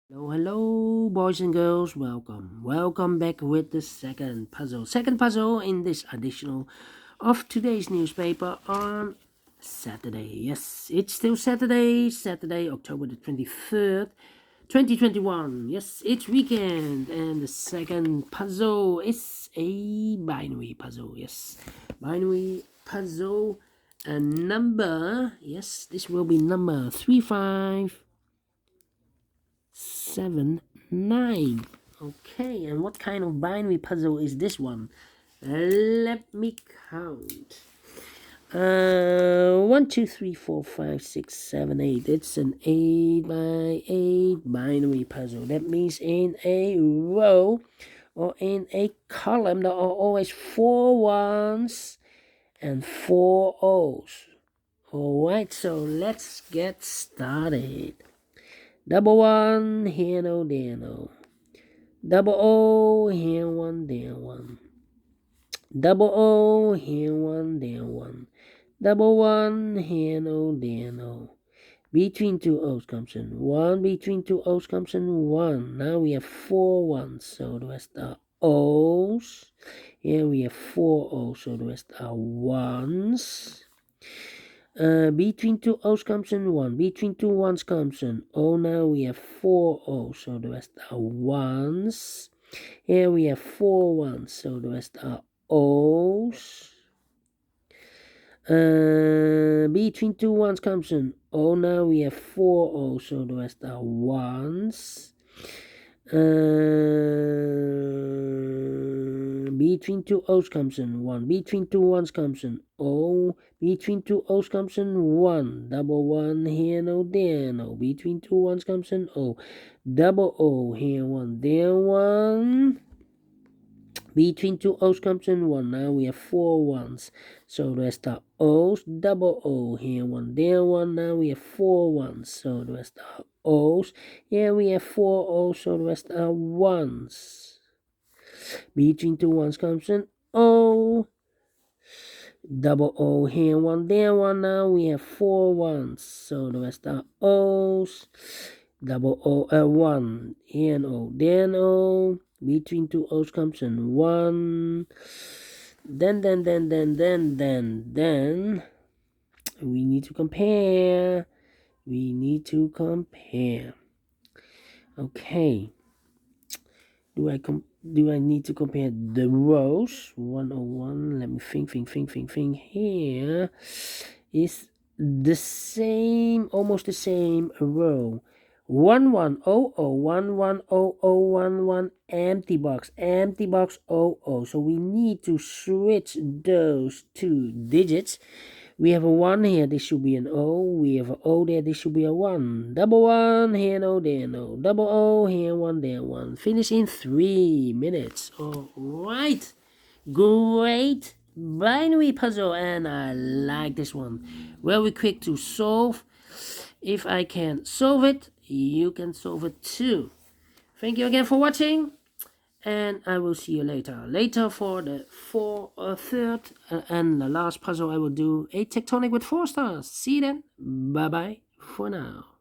Hello, boys and girls. Welcome back with the second puzzle in this edition of today's newspaper on Saturday. Yes, it's still Saturday, October the 23rd, 2021. Yes, it's weekend, and the second puzzle is a binary puzzle. Yes, binary puzzle, and number. Yes, this will be number 3579. Okay, and what kind of binary puzzle is this one? Let me count. 1, 2, 3, 4, 5, 6, 7, 8. It's an 8 by 8 binary puzzle. That means in a row or in a column there are always 4 ones and 4 O's. Alright, so let's get started. Double one, here no, there no. Double O, here one, there one. Double O, here one, there one. Double one, here no, there no. Between two O's comes in 1. Between two O's comes in 1. Now we have 4 ones, so the rest are O's. Here we have 4 O's, so the rest are ones. Between two O's comes in 1. Between two ones comes in O. Now we have 4 O's, so the rest are ones. Here we have 4 ones, so the rest are O's. Between two ones comes in O. Now we have 4 O's, so the rest are ones. Between two O's comes in 1. Between two ones comes in O. Between two O's comes in 1. Double one, here no, there no. Between two ones comes in O. Double O, here 1, there 1. Between two O's comes in 1. Now we have 4 ones. So the rest are O's. Double O, here 1, there 1. Now we have 4 ones. So the rest are O's. Here we have 4 O's. So the rest are ones. Between two ones comes in O. Double O, here 1, there 1. Now we have 4 ones. So the rest are O's. Double O, 1. Here an O, there an O. Between two O's comes in 1. Then we need to compare. Okay. Do I need to compare the rows? 101. Let me think. Here is the same, almost the same row. 1100110011 empty box 00. So we need to switch those two digits. We have a 1 here, this should be an O. We have an O there, this should be a 1. Double one, here no, there no. Double O, here 1, there 1. Finish in 3 minutes. Alright. Great binary puzzle, and I like this one. Very quick to solve. If I can solve it, you can solve it too. Thank you again for watching, and I will see you later for the third and the last puzzle. I will do a tectonic with 4 stars. See you then. Bye bye for now.